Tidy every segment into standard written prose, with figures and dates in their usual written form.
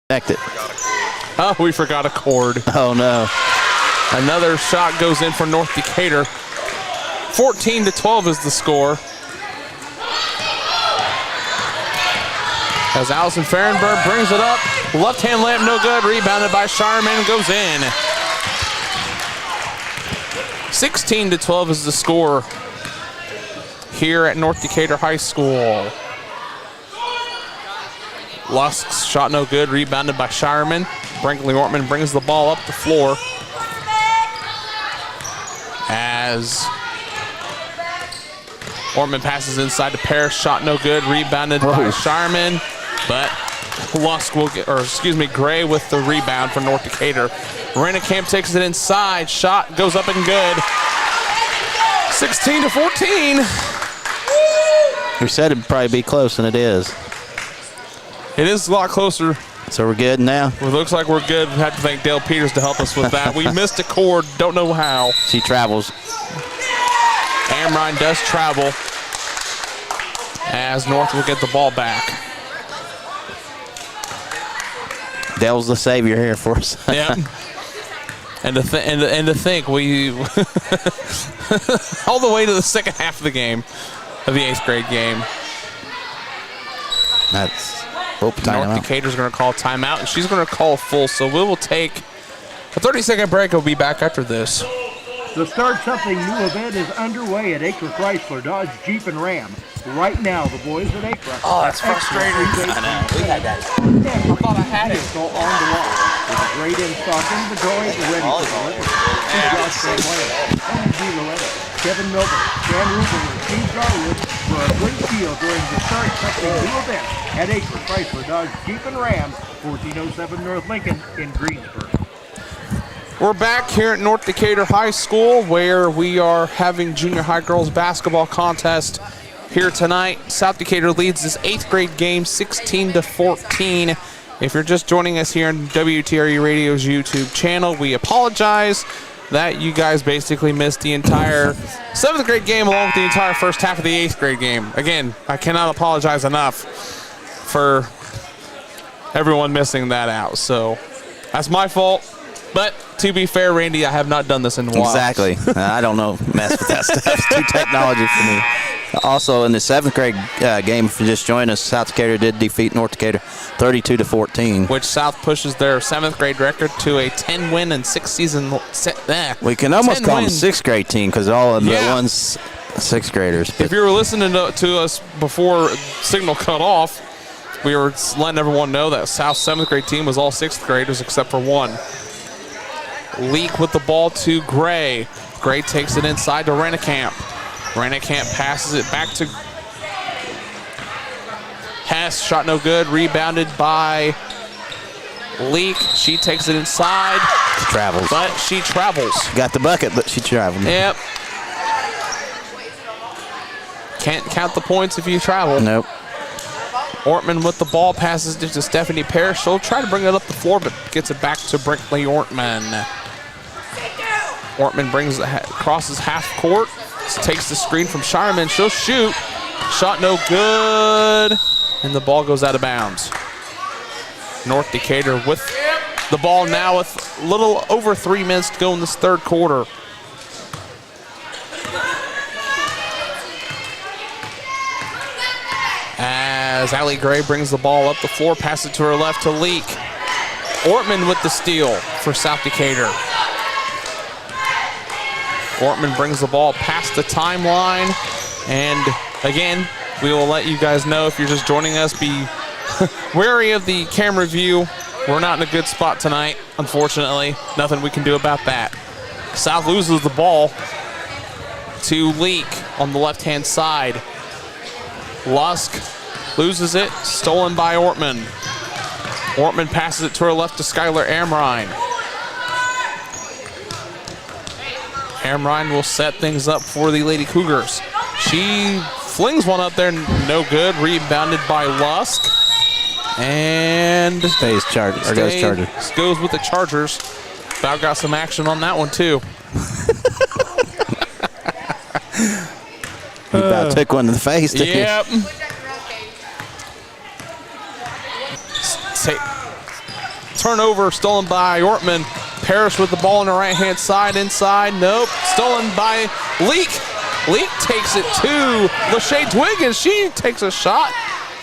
Connect it. Oh, we forgot a cord. Oh, no. Another shot goes in for North Decatur. 14-12 is the score. As Allison Fahrenberg brings it up. Left-hand layup, no good. Rebounded by Shireman, goes in. 16-12 is the score here at North Decatur High School. Lusk's shot no good, rebounded by Shireman. Brinkley Ortman brings the ball up the floor. As Ortman passes inside to Parrish, shot no good, rebounded by Shireman. But Lusk will get, or excuse me, Gray with the rebound for North Decatur. Rennekamp takes it inside, shot goes up and good. 16-14. We said it'd probably be close, and it is. It is a lot closer. So we're good now? It looks like we're good. We have to thank Dale Peters to help us with that. We missed a cord, don't know how. She travels. Amrine does travel as North will get the ball back. Dale's the savior here for us. Yep. And to think we all the way to the second half of the game, of the 8th grade game. That's North Decatur's going to call timeout, and she's going to call full. So we will take a 30-second break. We'll be back after this. The Start Something New event is underway at Acre Chrysler, Dodge, Jeep, and Ram. Right now, the boys at Acre. Oh, that's frustrating. I know. We had that. I thought I had it. Go on the wall. With a great in-stock inventory ready for delivery. Josh Graham, Andy Loretta, Kevin Milburn, Dan Rubin, and Steve Garwood for a great deal during the Start Something New event at Acre Chrysler, Dodge, Jeep, and Ram, 1407 North Lincoln in Greensburg. We're back here at North Decatur High School, where we are having junior high girls basketball contest here tonight. South Decatur leads this 8th grade game 16-14. If you're just joining us here on WTRU Radio's YouTube channel, we apologize that you guys basically missed the entire 7th grade game along with the entire first half of the 8th grade game. Again, I cannot apologize enough for everyone missing that out. So that's my fault. But to be fair, Randy, I have not done this in a while. Exactly. I don't know, mess with that stuff. It's too technology for me. Also, in the 7th grade game, if you just joined us, South Decatur did defeat North Decatur 32-14. Which South pushes their 7th grade record to a 10-win and 6-season. We can almost call them a 6th grade team because all of the ones 6th graders. If you were listening to us before signal cut off, we were letting everyone know that South's 7th grade team was all 6th graders except for one. Leak with the ball to Gray. Gray takes it inside to Rennekamp. Rennekamp passes it back to Hess. Shot no good. Rebounded by Leak. She takes it inside. She travels. But she travels. Got the bucket, but she traveled. Yep. Can't count the points if you travel. Nope. Ortman with the ball passes it to Stephanie Parrish. She'll try to bring it up the floor, but gets it back to Brinkley Ortman. Ortman crosses half court, takes the screen from Shireman. She'll shoot. Shot no good, and the ball goes out of bounds. North Decatur with the ball now with a little over 3 minutes to go in this 3rd quarter. As Allie Gray brings the ball up the floor, passes it to her left to Leak. Ortman with the steal for South Decatur. Ortman brings the ball past the timeline. And again, we will let you guys know if you're just joining us, be wary of the camera view. We're not in a good spot tonight, unfortunately. Nothing we can do about that. South loses the ball to Leak on the left-hand side. Lusk loses it, stolen by Ortman. Ortman passes it to her left to Skylar Amrine. Amrine will set things up for the Lady Cougars. She flings one up there, no good. Rebounded by Lusk. And goes Chargers. Goes with the Chargers. About got some action on that one too. He about took one in the face. Yep. turnover stolen by Ortman. Parrish with the ball on the right-hand side, inside, nope. Stolen by Leak. Leak takes it to Lachey Dwiggins. She takes a shot.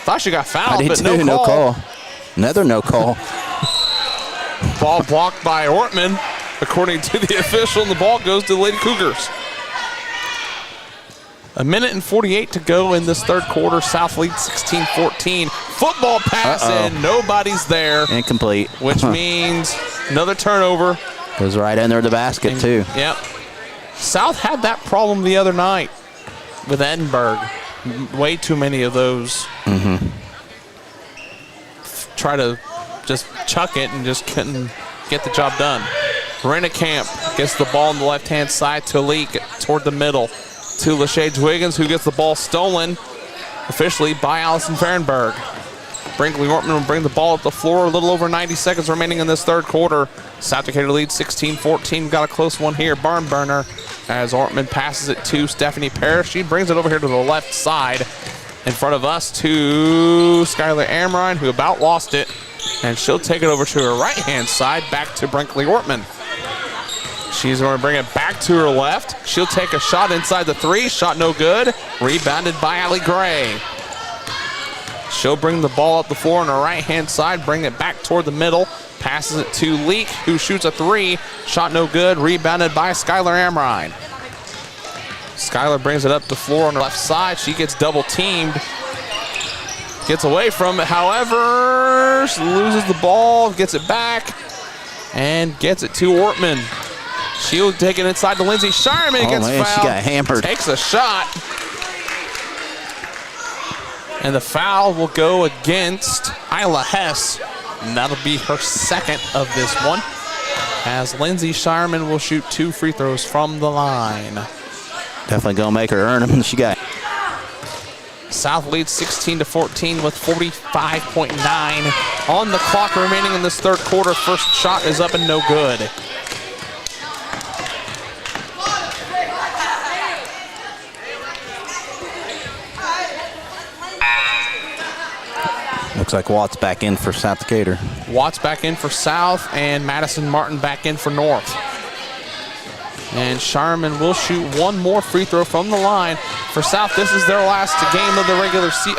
Thought she got fouled, but no call. Another no call. Ball blocked by Ortman, according to the official, and the ball goes to the Lady Cougars. 1:48 to go in this third quarter. South leads 16-14. Football pass, and nobody's there. Incomplete. Which means another turnover. Goes right under the basket, too. Yep. South had that problem the other night with Edinburgh. Way too many of those. Try to just chuck it and just couldn't get the job done. Rennekamp gets the ball on the left-hand side to Leak toward the middle to Lachey Dwiggins, who gets the ball stolen officially by Allison Fahrenberg. Brinkley Ortman will bring the ball up the floor. A little over 90 seconds remaining in this third quarter. South Decatur leads 16-14. Got a close one here. Barn burner as Ortman passes it to Stephanie Parrish. She brings it over here to the left side in front of us to Skylar Amrine, who about lost it. And she'll take it over to her right-hand side, back to Brinkley Ortman. She's going to bring it back to her left. She'll take a shot inside the three. Shot no good. Rebounded by Allie Gray. She'll bring the ball up the floor on her right-hand side, bring it back toward the middle. Passes it to Leak, who shoots a three. Shot no good. Rebounded by Skylar Amrine. Skylar brings it up the floor on her left side. She gets double-teamed. Gets away from it, however, she loses the ball, gets it back, and gets it to Ortman. She'll take it inside to Lindsay Shireman, gets fouled. She got hammered. Takes a shot. And the foul will go against Isla Hess. And that'll be her second of this one, as Lindsay Shireman will shoot 2 free throws from the line. Definitely gonna make her earn them. She got. South leads 16-14 with 45.9 on the clock remaining in this third quarter. First shot is up and no good. Looks like Watts back in for South Decatur. Watts back in for South, and Madison Martin back in for North. And Shireman will shoot one more free throw from the line. For South, this is their last game of the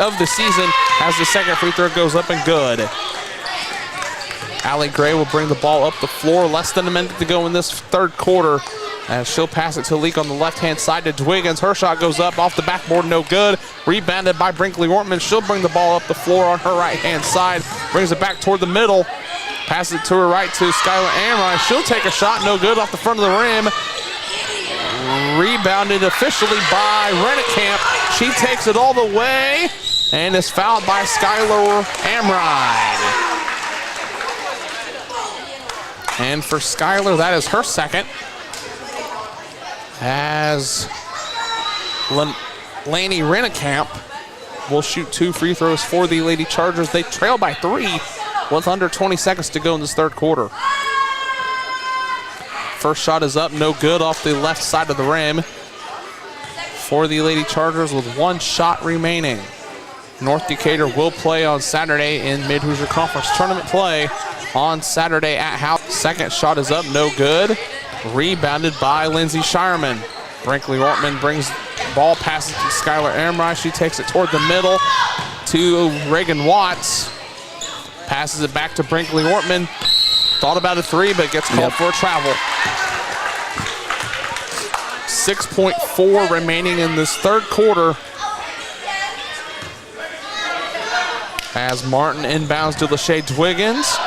of the season, as the second free throw goes up and good. Allie Gray will bring the ball up the floor. Less than a minute to go in this third quarter, as she'll pass it to Leak on the left-hand side to Dwiggins. Her shot goes up off the backboard, no good. Rebounded by Brinkley Ortman. She'll bring the ball up the floor on her right-hand side. Brings it back toward the middle. Passes it to her right to Skylar Amrine. She'll take a shot, no good, off the front of the rim. Rebounded officially by Rennekamp. She takes it all the way and is fouled by Skylar Amrine. And for Skylar, that is her second, as Laney Rennekamp will shoot 2 free throws for the Lady Chargers. They trail by 3 with under 20 seconds to go in this third quarter. First shot is up, no good, off the left side of the rim for the Lady Chargers with 1 shot remaining. North Decatur will play on Saturday in Mid-Hoosier Conference Tournament play on Saturday at House. Second shot is up, no good. Rebounded by Lindsay Shireman. Brinkley Ortman brings ball, passes to Skylar Amrine. She takes it toward the middle to Reagan Watts. Passes it back to Brinkley Ortman. Thought about a 3, but gets called for a travel. 6.4 remaining in this third quarter, as Martin inbounds to Lachey Dwiggins.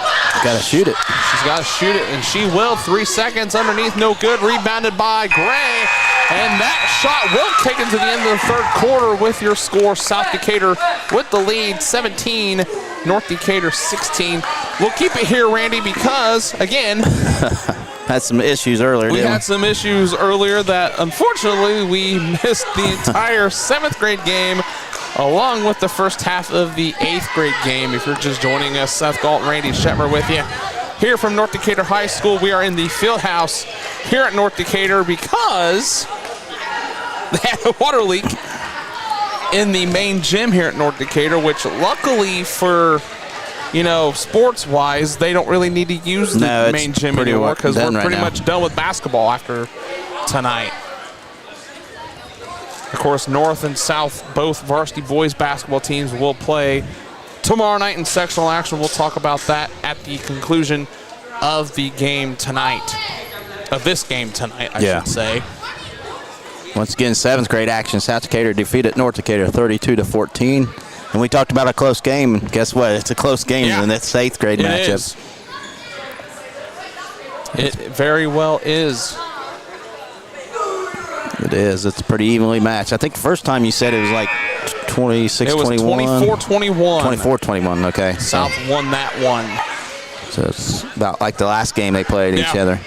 Got to shoot it. She's got to shoot it, and she will. 3 seconds underneath, no good. Rebounded by Gray, and that shot will take it to the end of the third quarter with your score. South Decatur with the lead, 17, North Decatur 16. We'll keep it here, Randy, because, again, had some issues earlier. We had some issues earlier that, unfortunately, we missed the entire 7th grade game, along with the first half of the 8th grade game. If you're just joining us, Seth Galt and Randy Shetmer with you. Here from North Decatur High School, we are in the field house here at North Decatur because they had a water leak in the main gym here at North Decatur, which luckily for you know, sports-wise, they don't really need to use the main gym anymore because we're pretty much done with basketball after tonight. Of course, North and South, both varsity boys basketball teams will play tomorrow night in sectional action. We'll talk about that at the conclusion of the game tonight. Of this game tonight, I should say. Once again, 7th grade action. South Decatur defeated North Decatur 32-14. And we talked about a close game. And guess what? It's a close game in this 8th grade matchup. It very well is. It is. It's pretty evenly matched. I think the first time you said it was like 26-21. It was 24-21. 24-21, okay. South won that one. So it's about like the last game they played each other.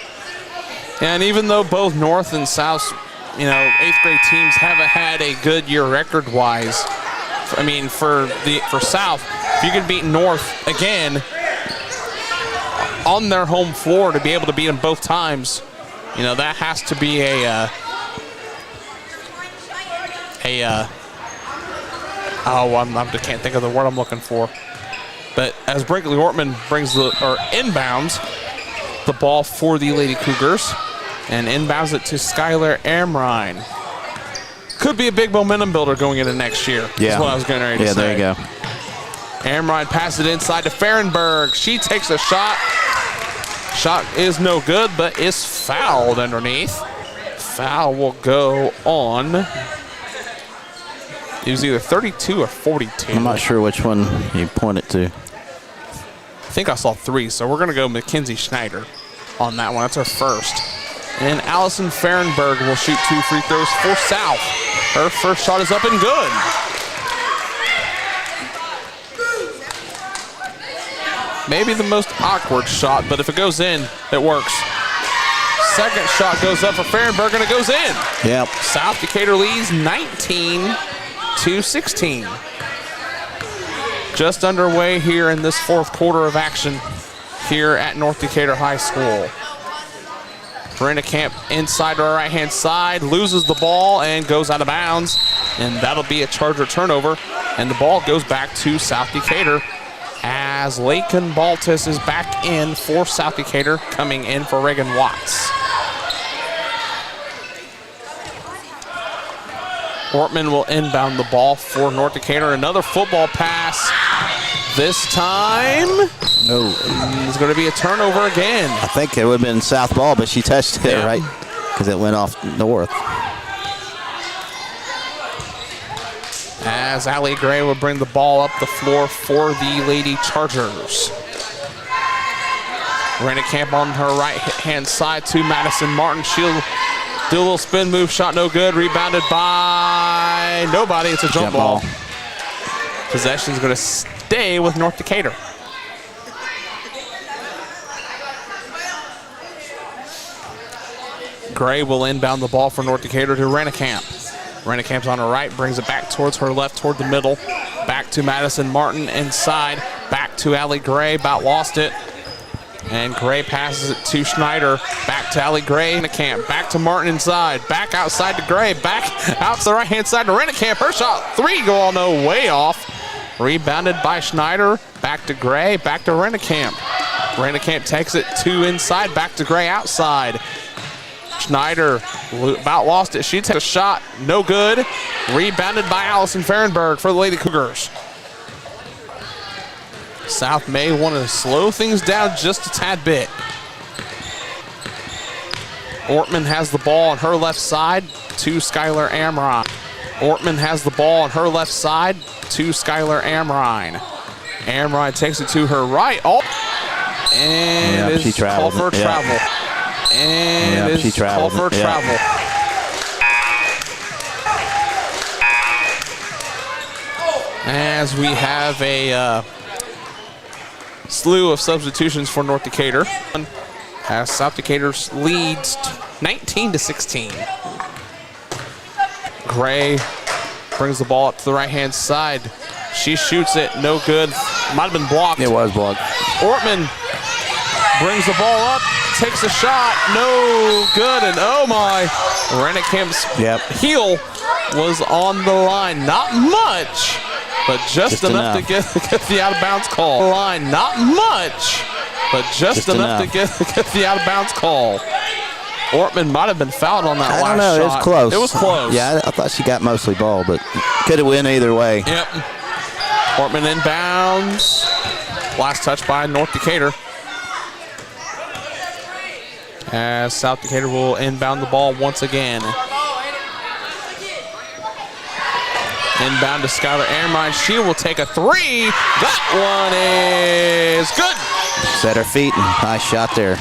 And even though both North and South, you know, 8th grade teams haven't had a good year record-wise, I mean, for South, if you can beat North again on their home floor to be able to beat them both times, you know, that has to be I can't think of the word I'm looking for. But as Brinkley Ortman inbounds the ball for the Lady Cougars and inbounds it to Skylar Amrine. Could be a big momentum builder going into next year. That's what I was getting ready to say. There you go. Amrine passes it inside to Fahrenberg. She takes a shot. Shot is no good, but is fouled underneath. Foul will go on. It was either 32 or 42. I'm not sure which one you pointed to. I think I saw 3, so we're going to go Mackenzie Schneider on that one. That's our first. And Allison Fahrenberg will shoot 2 free throws for South. Her first shot is up and good. Maybe the most awkward shot, but if it goes in, it works. Second shot goes up for Fahrenberg, and it goes in. Yep. South Decatur leads 19-16. Just underway here in this 4th quarter of action here at North Decatur High School. Brenda Camp inside to our right-hand side, loses the ball and goes out of bounds, and that'll be a Charger turnover, and the ball goes back to South Decatur as Lakin Baltus is back in for South Decatur, coming in for Reagan Watts. Ortman will inbound the ball for North Decatur. Another football pass. This time, it's going to be a turnover again. I think it would have been South ball, but she touched it, right? Because it went off North. As Allie Gray will bring the ball up the floor for the Lady Chargers. Miranda Camp on her right-hand side to Madison Martin. She'll do a little spin move, shot no good. Rebounded by nobody. It's a jump ball. Possession's going to stay with North Decatur. Gray will inbound the ball for North Decatur to Rennekamp. Rennecamp's on her right, brings it back towards her left, toward the middle. Back to Madison Martin inside. Back to Allie Gray, about lost it. And Gray passes it to Schneider. Back to Allie Gray, Rennekamp. Back to Martin inside. Back outside to Gray. Back out to the right-hand side to Rennekamp. Her shot, 3 go all no, way off. Rebounded by Schneider. Back to Gray, back to Rennekamp. Rennekamp takes it to inside, back to Gray outside. Schneider about lost it. She takes a shot, no good. Rebounded by Allison Fahrenberg for the Lady Cougars. South may want to slow things down just a tad bit. Ortman has the ball on her left side to Skylar Amrine. Ortman has the ball on her left side to Skylar Amrine. Amrine takes it to her right. Oh, and is called for travel. And is called for travel. As we have a slew of substitutions for North Decatur, as South Decatur leads 19-16. Gray brings the ball up to the right-hand side. She shoots it, no good. Might have been blocked. It was blocked. Ortman brings the ball up, takes a shot, no good, and oh my, Rennekamp's heel was on the line. Not much, but just enough to get the out-of-bounds call. Line, not much, but just enough to get the out-of-bounds call. Ortman might have been fouled on that last shot. I don't know. It was close. It was close. Yeah, I thought she got mostly ball, but could have went either way. Yep. Ortman inbounds. Last touch by North Decatur. As South Decatur will inbound the ball once again. Inbound to Skylar Amrine. She will take a three. That one is good. Set her feet and nice shot there.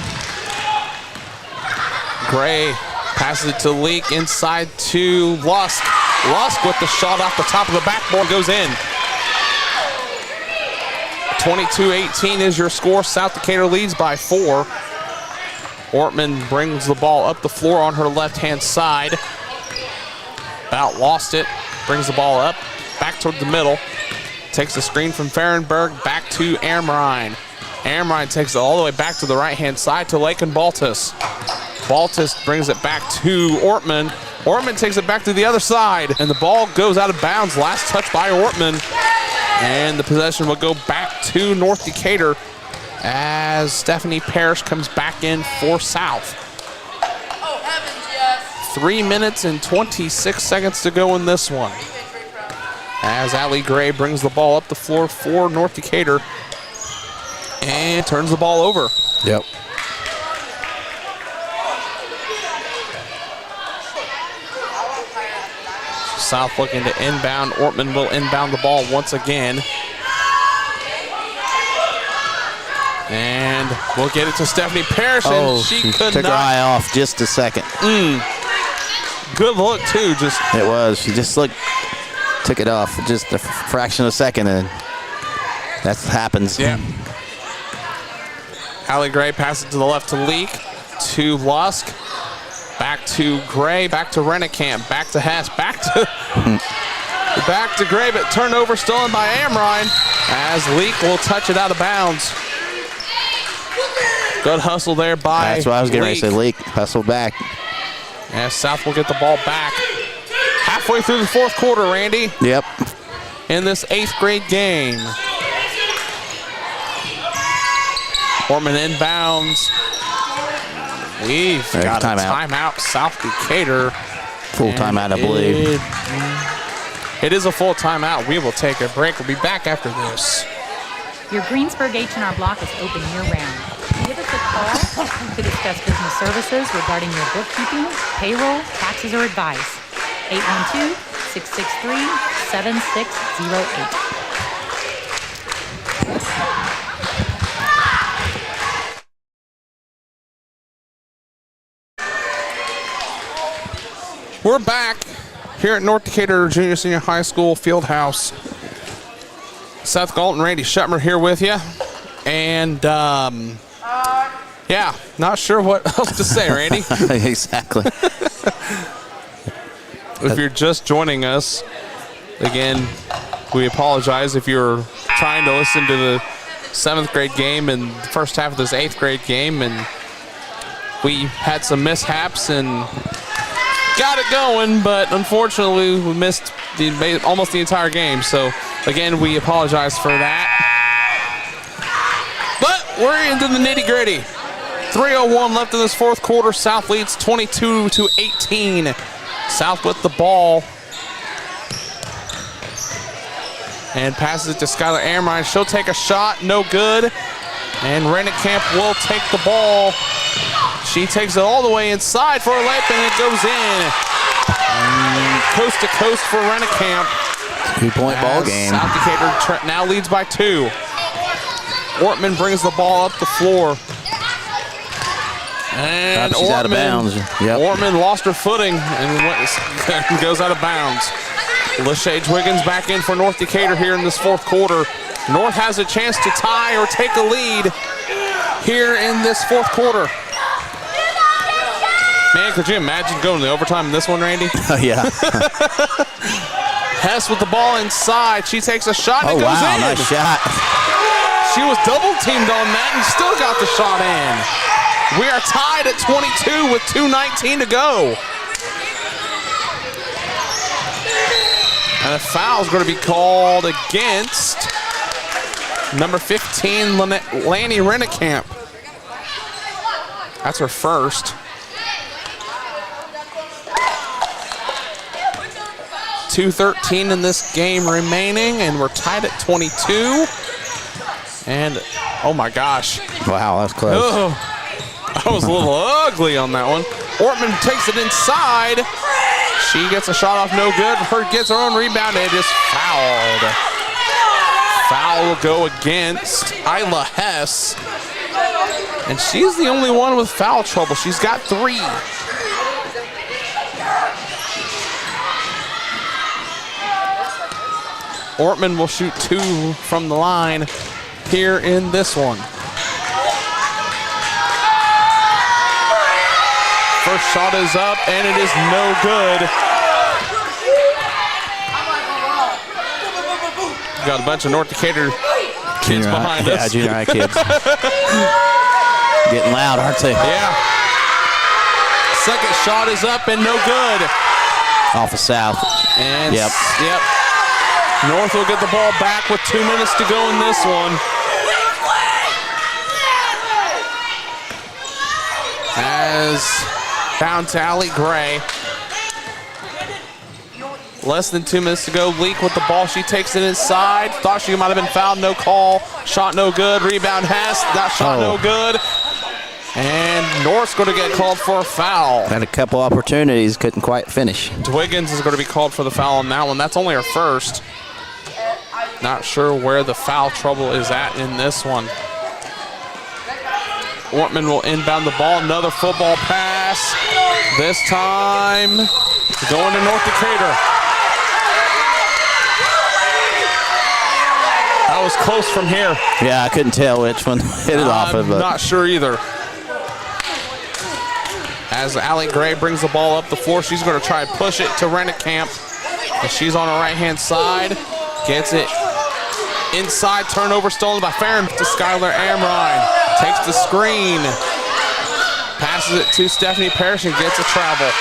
Gray passes it to Leak inside to Lusk. Lusk with the shot off the top of the backboard goes in. 22-18 is your score. South Decatur leads by 4. Ortman brings the ball up the floor on her left-hand side. About lost it. Brings the ball up, back toward the middle. Takes the screen from Fahrenberg, back to Amrine. Amrine takes it all the way back to the right-hand side to Lakin Baltus. Baltus brings it back to Ortman. Ortman takes it back to the other side, and the ball goes out of bounds. Last touch by Ortman. And the possession will go back to North Decatur as Stephanie Parrish comes back in for South. 3 minutes and 26 seconds to go in this one. As Allie Gray brings the ball up the floor for North Decatur and turns the ball over. Yep. South looking to inbound. Ortman will inbound the ball once again. And we'll get it to Stephanie Parrish, and she could took her eye off just a second. Good look, too. It was. She just took it off just a fraction of a second, and that happens. Yeah. Allie Gray passes to the left to Leak, to Lusk, back to Gray, back to Rennekamp, back to Hess, back to Gray, but turnover stolen by Amrine as Leak will touch it out of bounds. Good hustle there by That's what I was getting ready to say. Leak hustled back. As South will get the ball back. Halfway through the fourth quarter, Randy. Yep. In this 8th grade game. Ortman inbounds. We've got a timeout. South Decatur. Full timeout, I believe. It is a full timeout. We will take a break. We'll be back after this. Your Greensburg H&R Block is open year-round. Give us a call to discuss business services regarding your bookkeeping, payroll, taxes, or advice. 812-663-7608. We're back here at North Decatur Junior Senior High School Fieldhouse. Seth Galton, Randy Shetmer here with you. And, yeah, not sure what else to say, Randy. Exactly. If you're just joining us, again, we apologize if you're trying to listen to the 7th grade game and the first half of this 8th grade game, and we had some mishaps and got it going, but unfortunately we missed almost the entire game. So, again, we apologize for that. But we're into the nitty-gritty. 3:01 left in this fourth quarter. South leads 22-18. South with the ball. And passes it to Skylar Amrine. She'll take a shot, no good. And Rennekamp will take the ball. She takes it all the way inside for a layup, and it goes in. Coast to coast for Rennekamp. 2-point ball game. South Decatur now leads by 2. Ortman brings the ball up the floor. And she's out of bounds. Yep. Ortman lost her footing and goes out of bounds. Lashage Wiggins back in for North Decatur here in this fourth quarter. North has a chance to tie or take a lead here in this fourth quarter. Man, could you imagine going to overtime in this one, Randy? Yeah. Hess with the ball inside. She takes a shot and it goes in. Nice shot. She was double teamed on that and still got the shot in. We are tied at 22 with 2:19 to go. And a foul is going to be called against number 15, Lanny Rennekamp. That's her first. 2:13 in this game remaining, and we're tied at 22. And, oh my gosh. Wow, that's close. Oh, that was a little ugly on that one. Ortman takes it inside. She gets a shot off, no good. Her gets her own rebound, and it is fouled. Foul will go against Isla Hess. And she's the only one with foul trouble. She's got 3. Ortman will shoot 2 from the line here in this one. First shot is up, and it is no good. Got a bunch of North Decatur kids behind us. Yeah, junior high kids. Getting loud, aren't they? Yeah. Second shot is up and no good. Off of South. And yep. North will get the ball back with 2 minutes to go in this one. As down to Allie Gray. Less than 2 minutes to go. Leak with the ball. She takes it inside. Thought she might have been fouled. No call. Shot no good. Rebound Hess. That shot no good. And North's going to get called for a foul. Had a couple opportunities. Couldn't quite finish. Dwiggins is going to be called for the foul on that one. That's only her first. Not sure where the foul trouble is at in this one. Ortman will inbound the ball. Another football pass. This time going to North Decatur. That was close from here. Yeah, I couldn't tell which one hit it off of. I'm not sure either. As Allie Gray brings the ball up the floor, she's going to try and push it to Rennekamp. And she's on her right-hand side. Gets it inside. Turnover stolen by Farron to Skylar Amrine. Takes the screen. Passes it to Stephanie Parrish and gets a travel.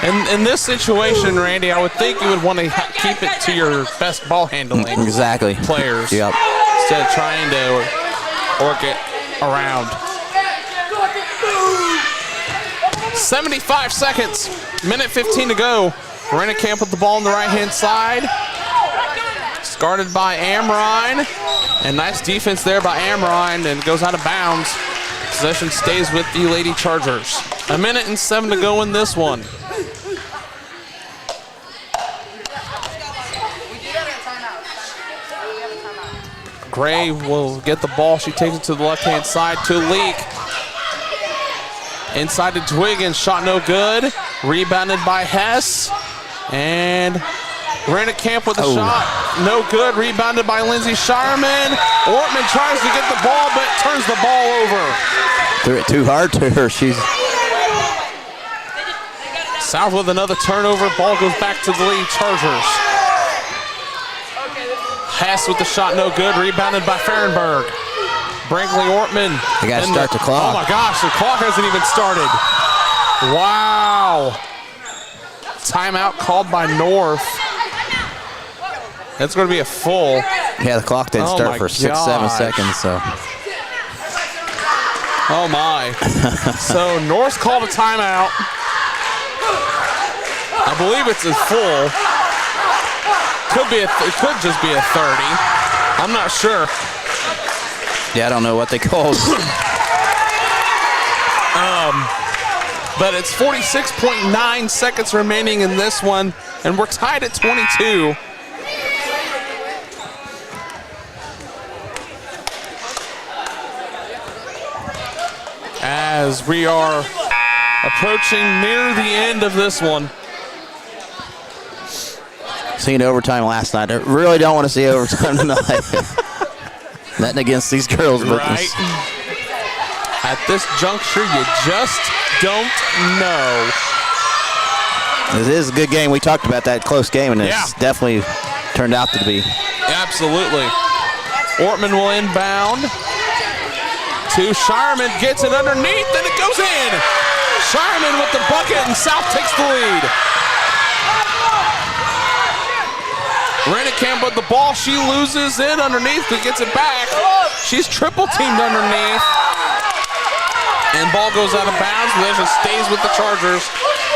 In this situation, Randy, I would think you would want to keep it to your best ball handling exactly players. Yep. Instead of trying to work it around. 75 seconds. Minute 15 to go. Rennekamp with the ball on the right-hand side. Guarded by Amrine. And nice defense there by Amrine, and it goes out of bounds. Possession stays with the Lady Chargers. 1 minute and 7 to go in this one. Gray will get the ball. She takes it to the left-hand side to Leak. Inside to Dwiggins. Shot no good. Rebounded by Hess. And Rennekamp with a shot. No good. Rebounded by Lindsay Shireman. Ortman tries to get the ball, but turns the ball over. Threw it too hard to her. She's South with another turnover. Ball goes back to the Lady Chargers. Hess with the shot, no good. Rebounded by Farrenberg. Brinkley Ortman. They got to start the clock. Oh my gosh, the clock hasn't even started. Wow. Timeout called by North. That's going to be a full. Yeah, the clock didn't start for 6-7 seconds, so. Oh my. So North called a timeout. I believe it's a full. It could just be a 30. I'm not sure. Yeah, I don't know what they called. But it's 46.9 seconds remaining in this one, and we're tied at 22. As we are approaching near the end of this one. Seen overtime last night. I really don't want to see overtime tonight. Nothing against these girls, but right. At this juncture, you just don't know. It is a good game. We talked about that close game, and it's definitely turned out to be. Absolutely. Ortman will inbound to Shireman, gets it underneath, and it goes in. Shireman with the bucket, and South takes the lead. Rennekamp with the ball. She loses it underneath, but gets it back. She's triple teamed underneath. And ball goes out of bounds. It stays with the Chargers.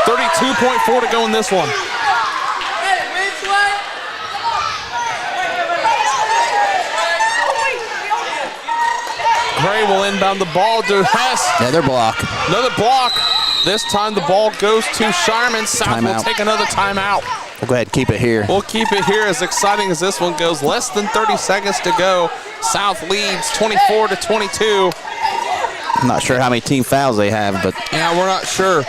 32.4 to go in this one. Gray will inbound the ball to Hess. Another block. Another block. This time the ball goes to Shireman. South will take another timeout. We'll go ahead and keep it here. We'll keep it here. As exciting as this one goes, less than 30 seconds to go. South leads 24-22. I'm not sure how many team fouls they have, but yeah, we're not sure.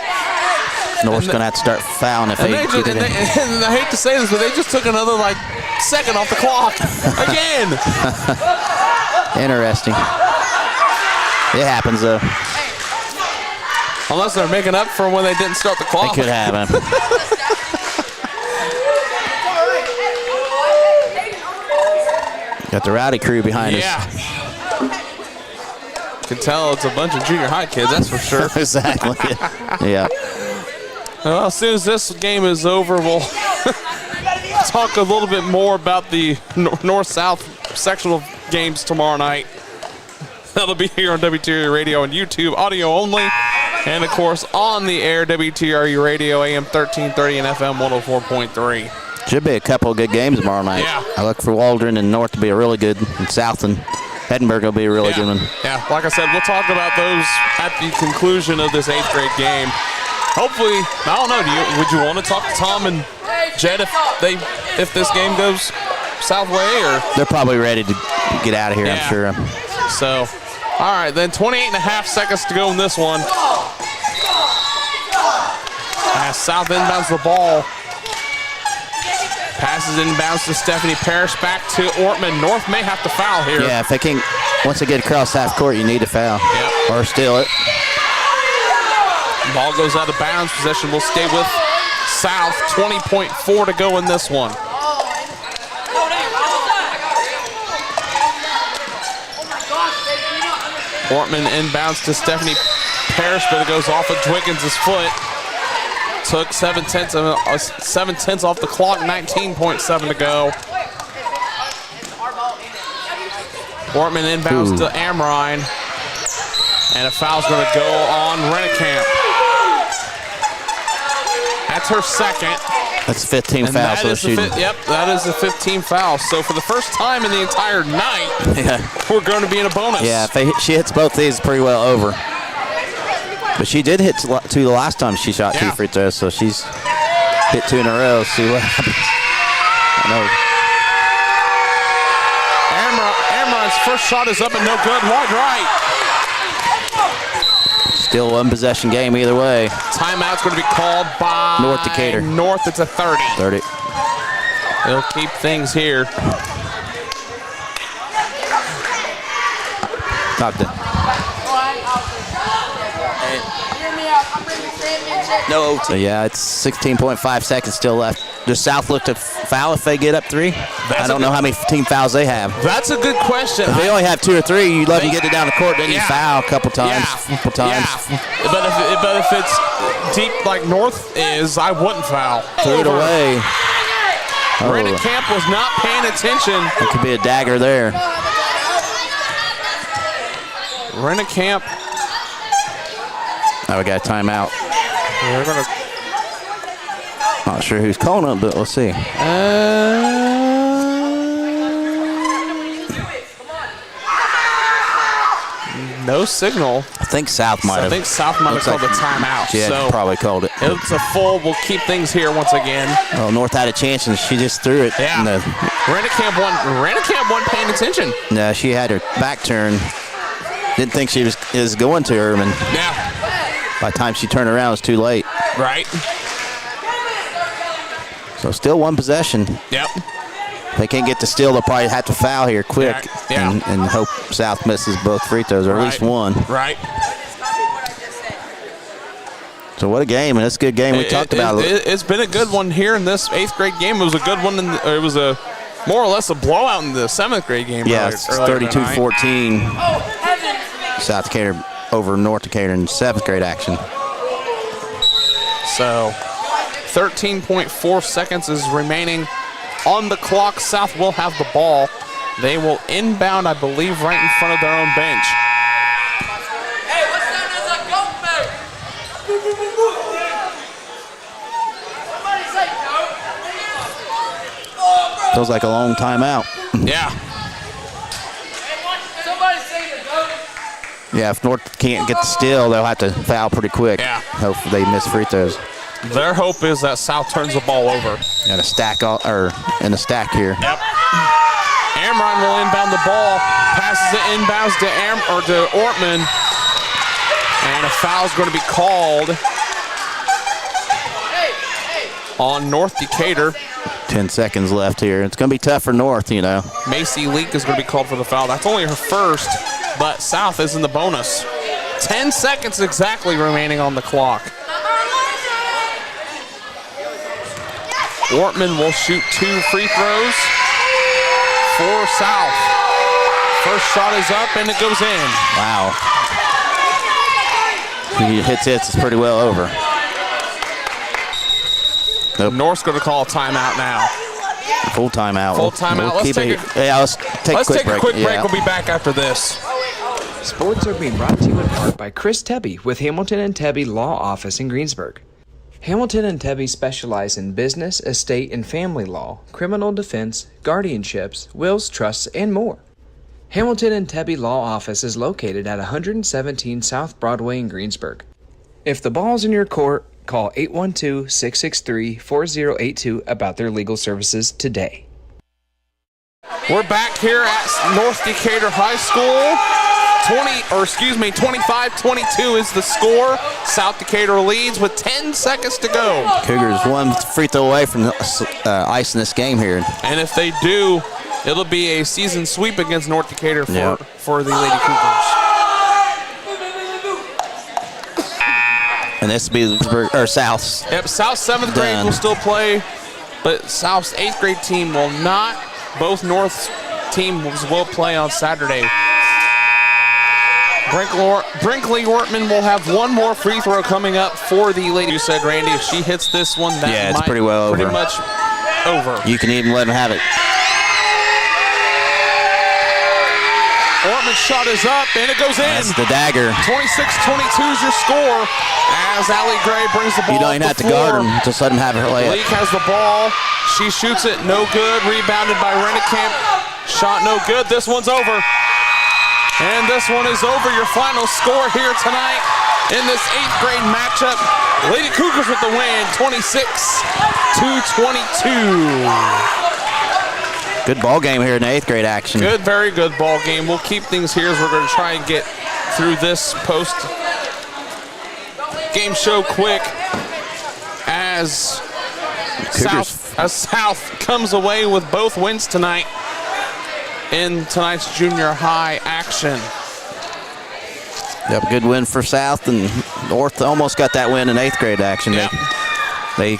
North's going to have to start fouling if they get it in. And I hate to say this, but they just took another second off the clock again. Interesting. It happens though. Unless they're making up for when they didn't start the clock. It could happen. Got the rowdy crew behind us. Can tell it's a bunch of junior high kids, that's for sure. Exactly. Yeah. Well, as soon as this game is over, we'll talk a little bit more about the north-south sectional games tomorrow night. That'll be here on WTRU Radio and YouTube, audio only. And, of course, on the air, WTRU Radio, AM 1330 and FM 104.3. Should be a couple of good games tomorrow night. Yeah. I look for Waldron and North to be a really good, and South and Edinburgh will be a really good one. Yeah, like I said, we'll talk about those at the conclusion of this 8th grade game. Hopefully, I don't know, would you want to talk to Tom and Jed if this game goes South way? Or? They're probably ready to get out of here, I'm sure. So, all right, then 28.5 seconds to go in this one. As South inbounds the ball. Passes inbounds to Stephanie Parrish, back to Ortman. North may have to foul here. Yeah, if they can, once they get across half court, you need to foul. Yep. Or steal it. Ball goes out of bounds. Possession will stay with South. 20.4 to go in this one. Ortman inbounds to Stephanie Parrish, but it goes off of Dwiggins' foot. Took 7/10 off the clock, 19.7 to go. Ortman inbounds to Amrine. And a foul's going to go on Rennekamp. That's her second. That's 15 fouls. That is the 15 foul. So for the first time in the entire night, we're going to be in a bonus. Yeah, if she hits both these, pretty well over. But she did hit two the last time she shot 2 free throws, so she's hit 2 in a row. See what happens. I know. Amrine's first shot is up and no good. Wide right. Still one possession game either way. Timeout's going to be called by North Decatur. North, it's a 30. 30. They'll keep things here. Talk to. No. So yeah, it's 16.5 seconds still left. Does South look to foul if they get up 3? I don't know how many team fouls they have. That's a good question. If they only have 2 or 3, you let them get it down the court, then you foul a couple times. But if it's deep like North is, I wouldn't foul. Threw it away. Rennekamp was not paying attention. It could be a dagger there. Rennekamp. Now we got a timeout. We're gonna. Not sure who's calling it, but we'll see. No signal. I think South might have. I think South might have called the timeout. Yeah, so probably called it. It's a full. We'll keep things here once again. Well, North had a chance, and she just threw it. Yeah. Rennekamp wasn't paying attention. No, she had her back turned. Didn't think she was going to her, and by the time she turned around, it was too late. Right. So still one possession. Yep. If they can't get the steal, they'll probably have to foul here quick and hope South misses both free throws, or at least one. Right. So what a game, and it's a good game. We talked about it. It's been a good one here in this 8th grade game. It was a good one. It was a more or less a blowout in the 7th grade game. Yeah, it's 32-14. South Decatur over North Decatur in 7th grade action. So 13.4 seconds is remaining on the clock. South will have the ball. They will inbound, I believe, right in front of their own bench. Hey, what's that as a goat move? Somebody say goat. Feels like a long timeout. Yeah. Somebody say the goat. Yeah, if North can't get the steal, they'll have to foul pretty quick. Yeah. Hopefully they miss free throws. Their hope is that South turns the ball over. Got a stack in a stack here. Yep. Amron will inbound the ball, passes it inbounds to Ortman, and a foul's going to be called on North Decatur. 10 seconds left here. It's going to be tough for North, you know. Macy Leak is going to be called for the foul. That's only her first, but South is in the bonus. 10 seconds exactly remaining on the clock. Ortman will shoot 2 free throws for South. First shot is up and it goes in. Wow. He hits, it's pretty well over. Nope. North's going to call a timeout now. Full timeout. Full timeout. Let's take a quick break. We'll be back after this. Sports are being brought to you in part by Chris Tebby with Hamilton and Tebby Law Office in Greensburg. Hamilton and Tebby specialize in business, estate, and family law, criminal defense, guardianships, wills, trusts, and more. Hamilton and Tebby Law Office is located at 117 South Broadway in Greensburg. If the ball's in your court, call 812-663-4082 about their legal services today. We're back here at North Decatur High School. 25-22 is the score. South Decatur leads with 10 seconds to go. Cougars one free throw away from icing this game here. And if they do, it'll be a season sweep against North Decatur for the Lady Cougars. And this will be South's. Yep, South's 7th grade will still play, but South's 8th grade team will not. Both North's teams will play on Saturday. Brinkley Ortman will have one more free throw coming up for the lady. You said, Randy, if she hits this one, it's pretty well over. Pretty much over. You can even let him have it. Ortman's shot is up, and it goes in. That's the dagger. 26-22 is your score as Allie Gray brings the ball. You don't even have to guard him. Just let him have her layup. Leak has the ball. She shoots it. No good. Rebounded by Rennekamp. Shot no good. This one's over. And this one is over. Your final score here tonight in this 8th grade matchup. Lady Cougars with the win, 26-22. Good ball game here in the 8th grade action. Good, very good ball game. We'll keep things here as we're going to try and get through this post game show quick as South comes away with both wins tonight in tonight's junior high action. Yep, good win for South, and North almost got that win in 8th grade action. Yep. They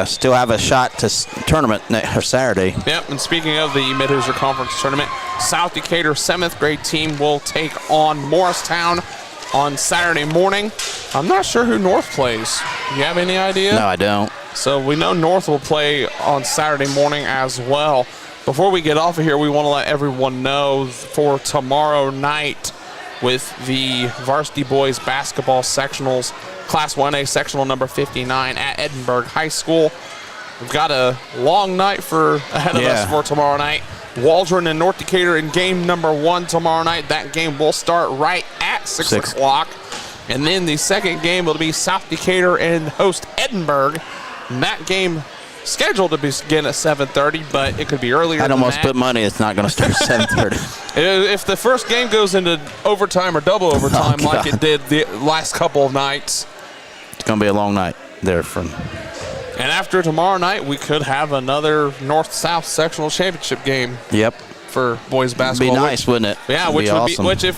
still have a shot to tournament Saturday. Yep, and speaking of the Mid-Hoosier Conference Tournament, South Decatur 7th grade team will take on Morristown on Saturday morning. I'm not sure who North plays. Do you have any idea? No, I don't. So we know North will play on Saturday morning as well. Before we get off of here, we want to let everyone know for tomorrow night with the varsity boys basketball sectionals, Class 1A sectional number 59 at Edinburgh High School. We've got a long night ahead of us for tomorrow night. Waldron and North Decatur in game number 1 tomorrow night. That game will start right at 6 o'clock. And then the second game will be South Decatur and host Edinburgh. And that game scheduled to begin at 7:30, but it could be earlier I'd than almost that. put money it's not going to start at 7:30. If the first game goes into overtime or double overtime like it did the last couple of nights. It's going to be a long night there. And after tomorrow night, we could have another North-South sectional championship game. Yep. For boys basketball. It'd be nice, wouldn't it? Yeah, It'd which be would awesome. be if